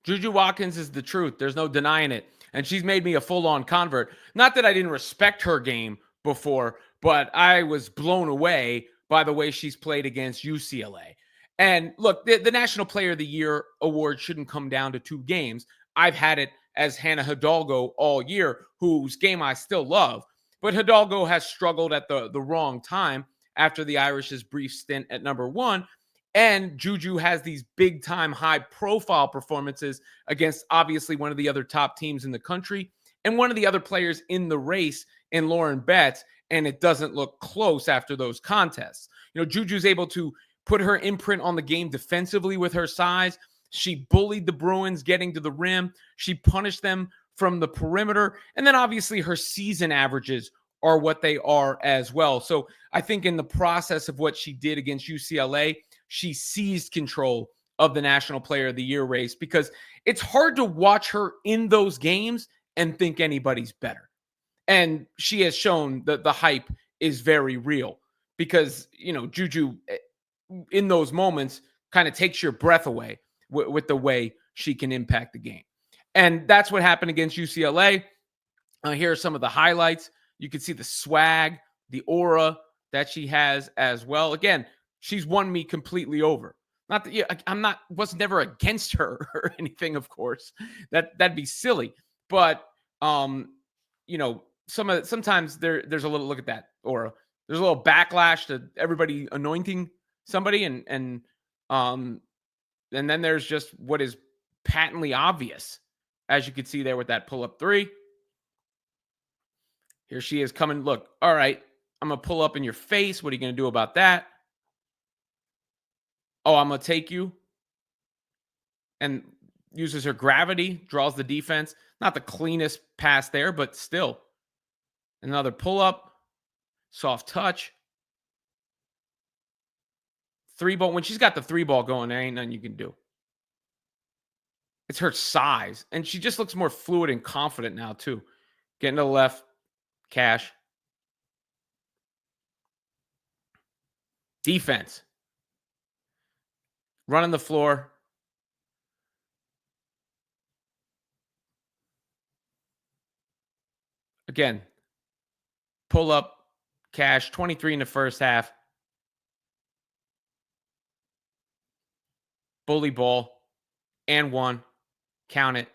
JuJu Watkins is the truth. There's no denying it. And she's made me a full-on convert. Not that I didn't respect her game before, but I was blown away by the way she's played against UCLA. And look, the National Player of the Year award shouldn't come down to 2 games. I've had it as Hannah Hidalgo all year, whose game I still love. But Hidalgo has struggled at the wrong time after the Irish's brief stint at #1. And JuJu has these big time, high profile performances against obviously one of the other top teams in the country and one of the other players in the race in Lauren Betts. And it doesn't look close after those contests. JuJu's able to put her imprint on the game defensively with her size. She bullied the Bruins getting to the rim. She punished them from the perimeter. And then obviously her season averages are what they are as well. So I think in the process of what she did against UCLA, she seized control of the National Player of the Year race because it's hard to watch her in those games and think anybody's better. And she has shown that the hype is very real because, JuJu in those moments kind of takes your breath away with the way she can impact the game. And that's what happened against UCLA. Here are some of the highlights. You can see the swag, the aura that she has as well. Again, she's won me completely over. Not that was never against her or anything, of course. That'd be silly. But sometimes there's a little, look at that aura. There's a little backlash to everybody anointing somebody, and then there's just what is patently obvious, as you can see there with that pull-up 3. Here she is coming. Look, all right, I'm going to pull up in your face. What are you going to do about that? Oh, I'm going to take you. And uses her gravity, draws the defense. Not the cleanest pass there, but still. Another pull-up. Soft touch. 3-ball. When she's got the 3-ball going, there ain't nothing you can do. It's her size. And she just looks more fluid and confident now, too. Getting to the left. Cash. Defense. Running the floor. Again. Pull up. Cash. 23 in the first half. Bully ball. And 1. Count it.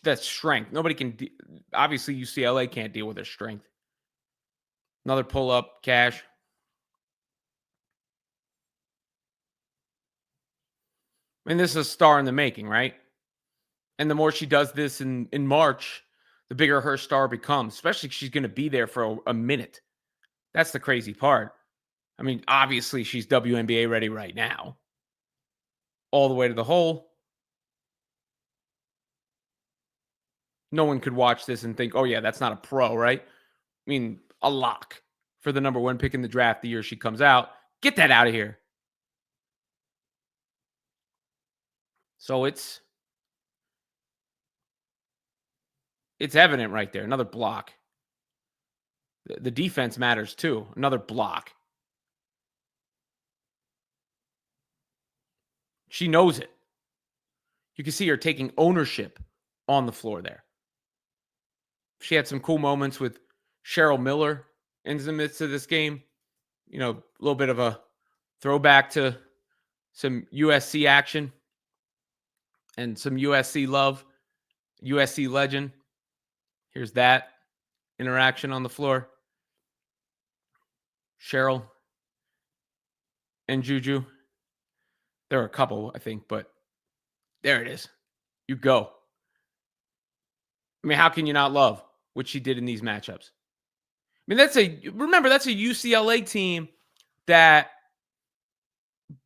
That's strength. Nobody can. Obviously, UCLA can't deal with their strength. Another pull up, cash. I mean, this is a star in the making, right? And the more she does this in March, the bigger her star becomes, especially if she's going to be there for a minute. That's the crazy part. I mean, obviously, she's WNBA ready right now. All the way to the hole. No one could watch this and think, oh, yeah, that's not a pro, right? I mean, a lock for the #1 pick in the draft the year she comes out. Get that out of here. So it's evident right there. Another block. The defense matters too. Another block. She knows it. You can see her taking ownership on the floor there. She had some cool moments with Cheryl Miller in the midst of this game. A little bit of a throwback to some USC action and some USC love, USC legend. Here's that interaction on the floor. Cheryl and JuJu. There are a couple, I think, but there it is. You go. I mean, how can you not love what she did in these matchups? I mean, that's a UCLA team that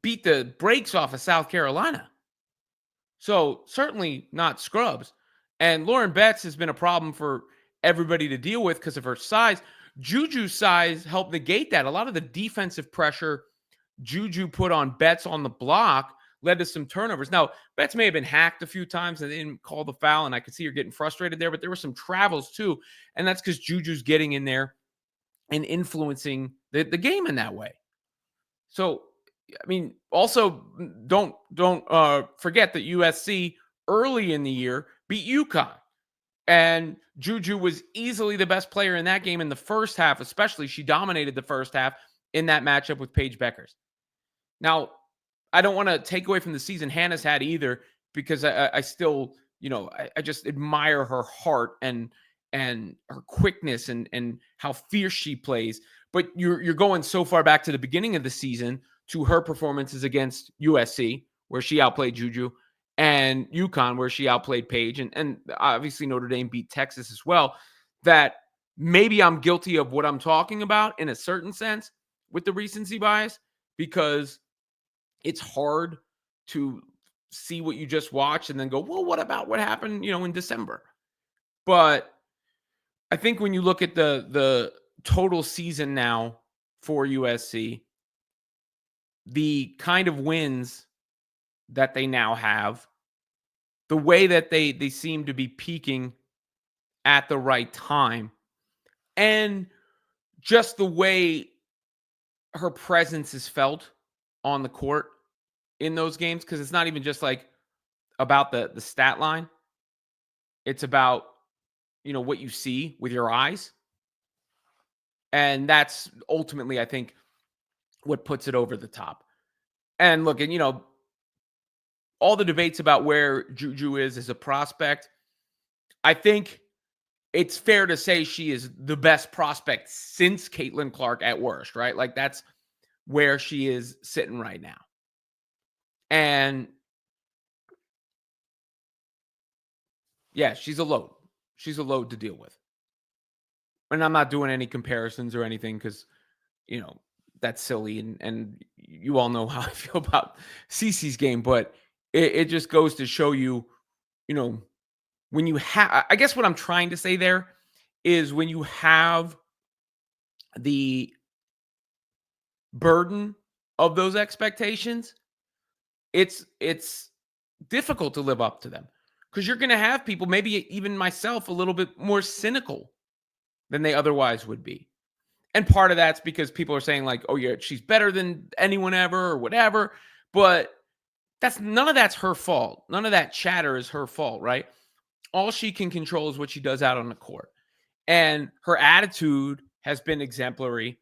beat the brakes off of South Carolina. So certainly not scrubs. And Lauren Betts has been a problem for everybody to deal with because of her size. JuJu's size helped negate that. A lot of the defensive pressure JuJu put on Betts on the block led to some turnovers. Now, Betts may have been hacked a few times and they didn't call the foul, and I could see her getting frustrated there, but there were some travels too. And that's because JuJu's getting in there and influencing the game in that way. So I mean, also don't forget that USC early in the year beat UConn. And Juju was easily the best player in that game in the first half, especially. She dominated the first half in that matchup with Paige Beckers. Now, I don't want to take away from the season Hannah's had either, because I still, I just admire her heart and her quickness and how fierce she plays. But you're going so far back to the beginning of the season to her performances against USC, where she outplayed Juju, and UConn, where she outplayed Paige, and obviously Notre Dame beat Texas as well. That maybe I'm guilty of what I'm talking about in a certain sense with the recency bias, because it's hard to see what you just watched and then go, well, what about what happened, in December? But I think when you look at the total season now for USC, the kind of wins that they now have, the way that they seem to be peaking at the right time, and just the way her presence is felt on the court in those games, because it's not even just like about the stat line. It's about, what you see with your eyes. And that's ultimately, I think, what puts it over the top. And look, and all the debates about where Juju is as a prospect, I think it's fair to say she is the best prospect since Caitlin Clark at worst, right? Like, that's where she is sitting right now. And yeah, she's a load. She's a load to deal with. And I'm not doing any comparisons or anything, because, that's silly. And you all know how I feel about Cece's game. But it just goes to show you, when you have, I guess what I'm trying to say there is, when you have the burden of those expectations, it's difficult to live up to them, because you're going to have people, maybe even myself, a little bit more cynical than they otherwise would be. And part of that's because people are saying, like, oh yeah, she's better than anyone ever or whatever. But none of that's her fault. None of that chatter is her fault, right? All she can control is what she does out on the court. And her attitude has been exemplary.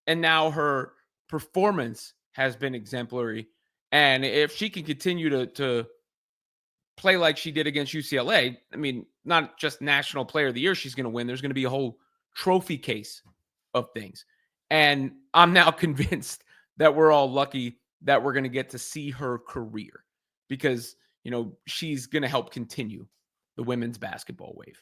And now her performance has been exemplary. And if she can continue to play like she did against UCLA, I mean, not just National Player of the Year she's going to win. There's going to be a whole trophy case of things. And I'm now convinced that we're all lucky that we're going to get to see her career, because, she's going to help continue the women's basketball wave.